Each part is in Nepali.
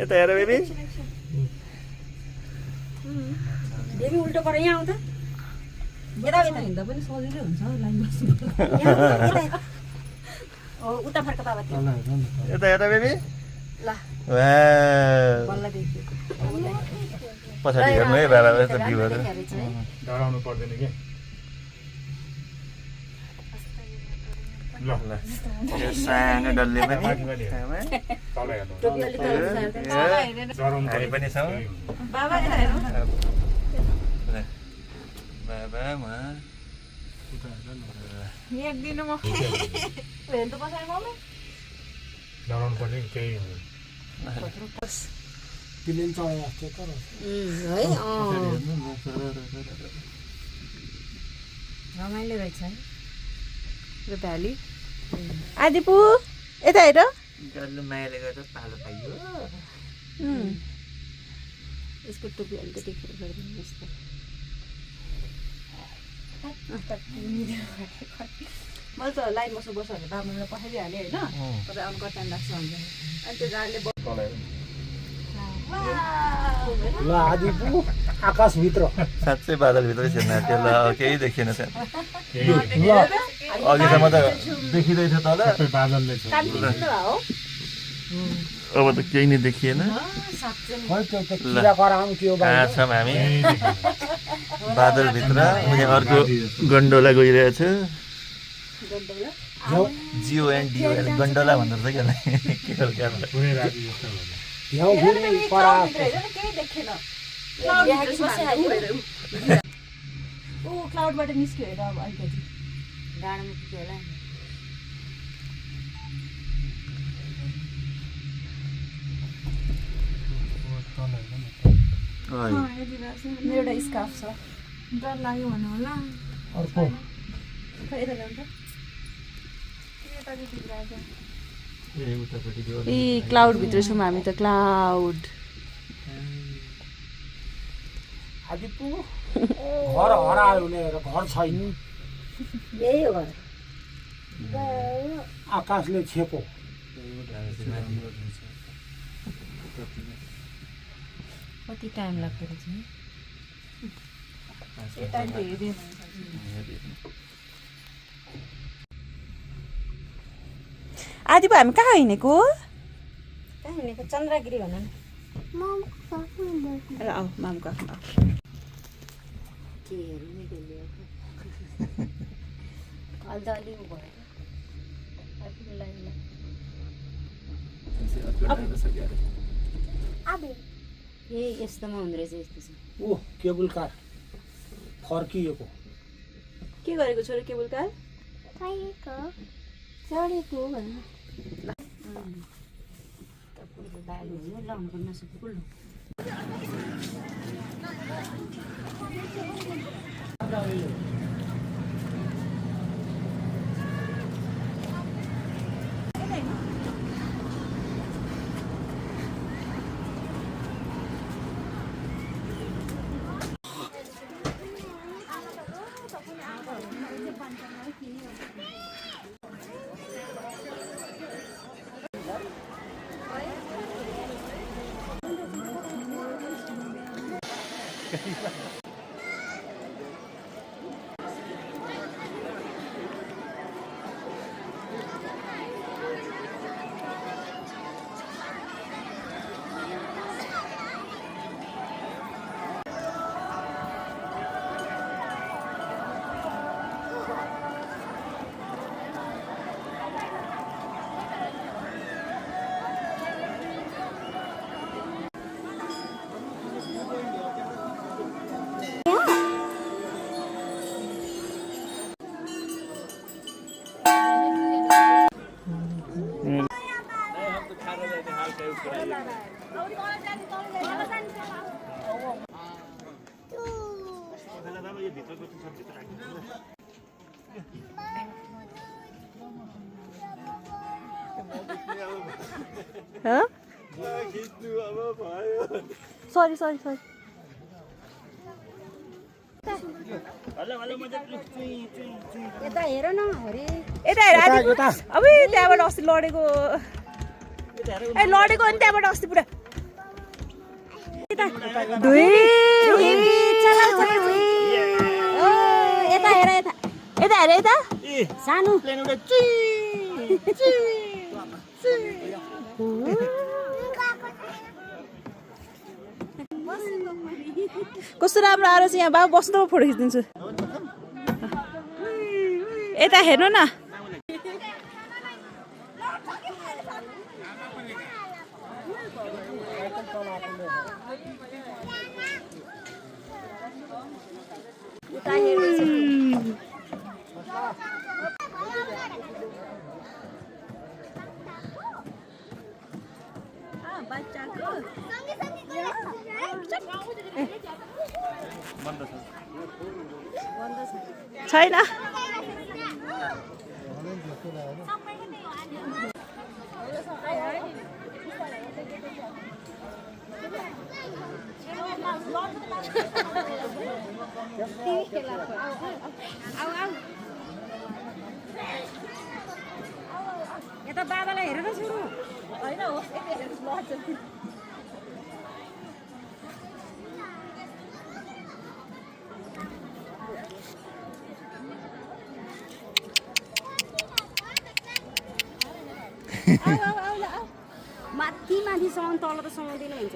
यता हेर बेबी बेबी उल्टो पर यहाँ आउँदा यता हिँड्दा पनि सजिलै हुन्छ लाइन बस्नु उता फर्क बाबा यता हेर बेबी ल बल्ल देखियो पछाडि हेर्नु है बाबा यस्तो भ्यूहरू डराउनु पर्दैन के ल यो सानो डल्ले पनि तल हेर्नु टोपी अलि तल डराउनु हामी पनि छौँ बाबा यता हेर्नु बाबा म हेर्दिनु म हेर्नु पछाडि मम्मी डराउनु पर्दैन केही प्लेन चढे जस्तो तर है रमाइलो रहेछ है यो भ्याली आदिपु यता हेर डल्लो मायाले गर्दा पालो पाइयो यसको टोपी अलिकति गरिदिनुहोस् त मैले त लाइन बस्नु बस्छ भने बाबालाई पठाइदिइहालेँ होइन तपाईँ आउनु कति टाइम लाग्छ भन्छ अनि त्यो गाडीले तल हेर्नु ल आदिपु आकाशभित्र साँच्चै बादलभित्रै छिर्न त्यो ल केही देखिएन त्यहाँ ल अघिसम्म त देखिँदै थियो तल सबै बादलले छ हो अब त केही नै देखिएन खै त्यो त किरा कराउनु त्यो कहाँ छौँ हामी बादलभित्र उनी अर्को गन्डोला गइरहेछ GONDOLA गन्डोला भन्दो रहेछ के पुरै राति जस्तो भयो झ्याउ फेरि करा क्लाउडबाट निस्क्यो हेर अब अलिकति डाँडामा पुग्यो होला नि मेरो एउटा स्कार्फ छ डर लाग्यो भन्नु होला अर्को खै यता जान्छ ए क्लाउड भित्र छौँ हामी त क्लाउड आदिपु घर हरायो भनेर घर छैन यही हो घर आकाशले छेको कति टाइम लाग्दो रहेछ नि आदिपु हामी कहाँ हिँडेको कहाँ हिँडेको चन्द्रगिरी भन न ल आऊ मामुको आफ्नो के हेर्नु त्यसले अलि त अलि भयो अर्को लाइनलाई ए यस्तोमा हुँदो रहेछ यस्तो छ ओ केबुल कार फर्किएको के गरेको छोरी केबुल कार चढेको भन्नु तपाईँको बाली हुनु लाउनु पनि नसक्नु कुल्लो सरी सरी सरी यता हेर न हरे यता हेर अब त्यहाँबाट अस्ति लडेको ए लडेको अनि त्यहाँबाट अस्ति पुरा यता हेर यता यता हेर यता सानो कस्तो राम्रो आएर चाहिँ यहाँ बाबु बस्नु फोटो खिचिदिन्छु यता हेर्नु न उता हेर्नु छैन यता बाबालाई हेरेर सुरु होइन होस् माथि माथिसम्म तल त समाउँदैन हुन्छ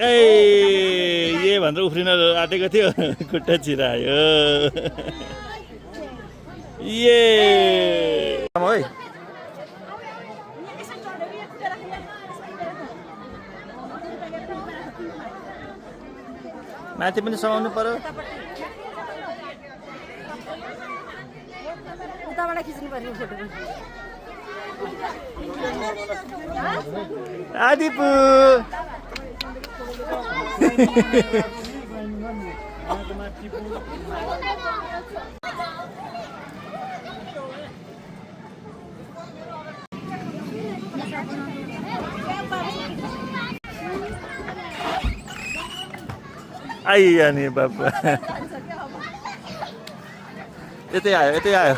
ए भनेर उफ्रिन आँटेको थियो खुट्टा चिरायो ए है माथि पनि समाउनु पर्यो उताबाट खिच्नु पर्ने फोटो आदिपु आइया नि बाबा यतै आयो यतै आयो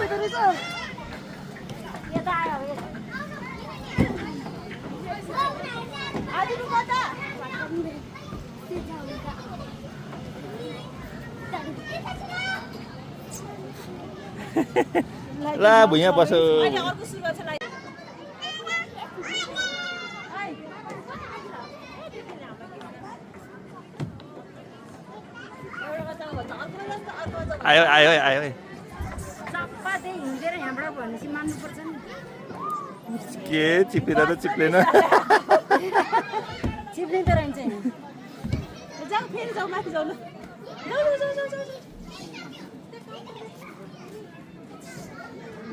ला भुइँ बस्यो आयो आयो आयो के चिप्लिँदा त चिप्लेन चिप्लिँदो रहन्छ नि जाऊ फेरि जाऊ माथि जाऊ ल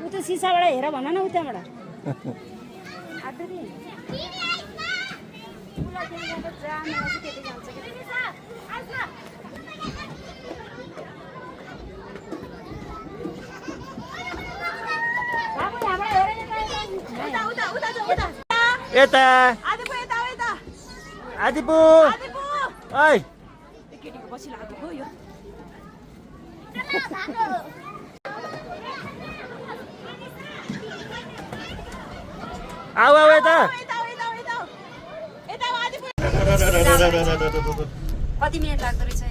उ त सिसाबाट हेर भन न उताबाट यता आदिपु ओइ केटीको पछि लागेको यो आऊ आऊ यता कति मिनट लाग्दो रहेछ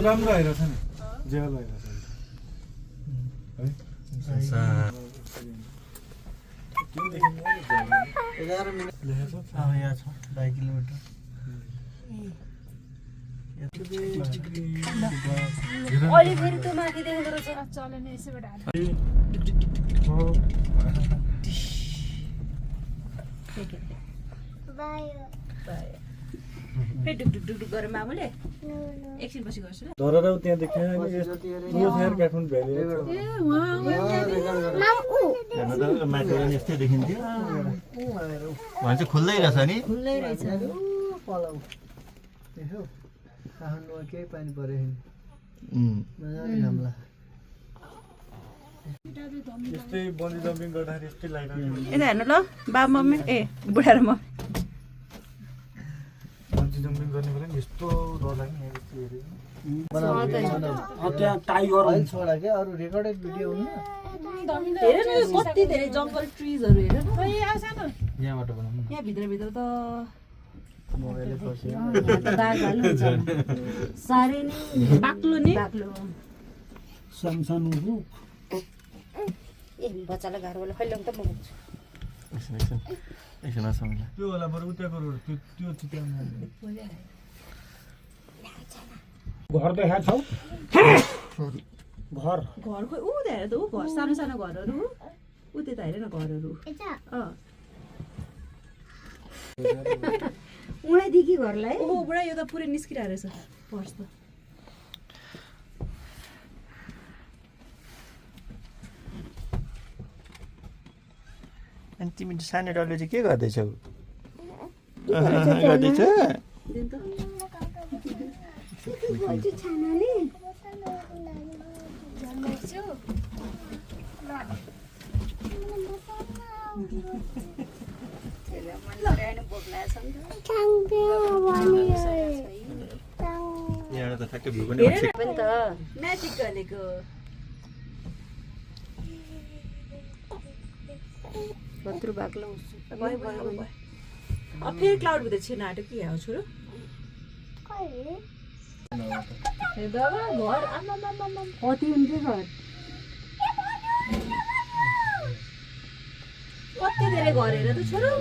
राम्रो आइरहेछ नि जेल आइरहेछ यहाँ छ 2 किलोमिटर अहिले फेरि त्यो माथि देख्दो रहेछ चलेन यसैबाट फेरि ढुक ढुक ढुक ढुक गरेर मामुले एकछिन पछि गर्छु ल धररा त्यहाँ देख्यो यो थेर काठमाडौँ भ्याली हेर्नु त माथिबाट यस्तै देखिन्थ्यो भने चाहिँ खुल्दै रहेछ नि खुल्लै रहेछ केही पानी पऱ्यो यस्तै बन्दी जम्पिङ गर्दाखेरि यस्तै लागिरहेको यता हेर्नु ल बाबु मम्मी ए बुढा र मम्मी बन्दी जम्पिङ गर्ने बेला नि यस्तो डर लाग्यो नि यस्तो हेऱ्यो त्यहाँ टाइगर हुन्छ छोडा के अरू रेकर्डेड भिडियो हुन्न हेर न यो कति धेरै जङ्गल ट्रिजहरू हेर न यहाँबाट बनाउनु यहाँ भित्र त मोबाइलले पर्छ यहाँ त बाघ भालु हुन्छ साह्रै नै बाक्लो नि बाक्लो सानसानो रुख ए बच्चालाई घरवाला फैलाउनु त म पुग्छु एकछिन आसम्म त्यो होला बरु उताको रोड त्यो चित्याउनु घर देखा छौ घर घर खोइ ऊ हेर त ऊ घर सानो सानो घरहरू ऊ त्यता हेर न घरहरू उहाँदेखि घरलाई ओहो बुढा यो त पुरै निस्किरहेको रहेछ पर्छ त अनि तिमी सानो डल्ले चाहिँ के गर्दैछौ गर्दैछ दिनु त यहाँबाट त ठ्याक्कै भ्यू पनि हेर पनि त म्याजिक गरेको भत्रु बाक्लो भयो भयो भयो अब फेरि क्लाउड भित्र छिर्न आँट्यो के हो छोरो हे बाबा घर आमामामामा कति हुन्छ घर कति धेरै घर हेर त छोरो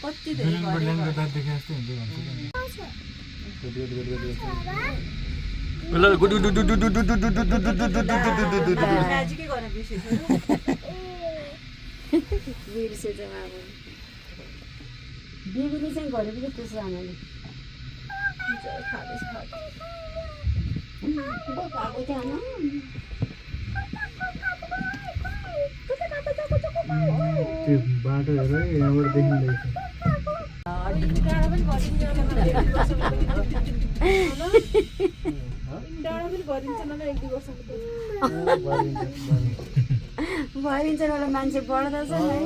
कति धेरै घर देखे जस्तो हुन्छ ल गुडु डु डु डु डु डु डु डु डु डु डु डु डु डु डु म्याजिकै गर्न बिर्सेछु बिर्सेछ मामा बिबिले चाहिँ गरेको त्यसो आमाले खाँदैछ भएको थियो आमा त्यो बाटो हेर यहाँबाट देखिँदैछ डाँडा पनि गरिदिन्छ न एक दुई वर्ष भइन्छ एउटा मान्छे बढ्दछ नि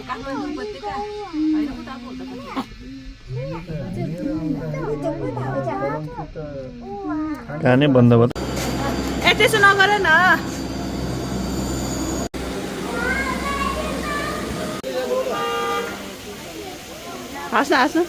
काठमाडौँ उपत्यका होइन उताको कहाँ बन्द भयो ए त्यसो नगर न हाँस्नु हाँस्नु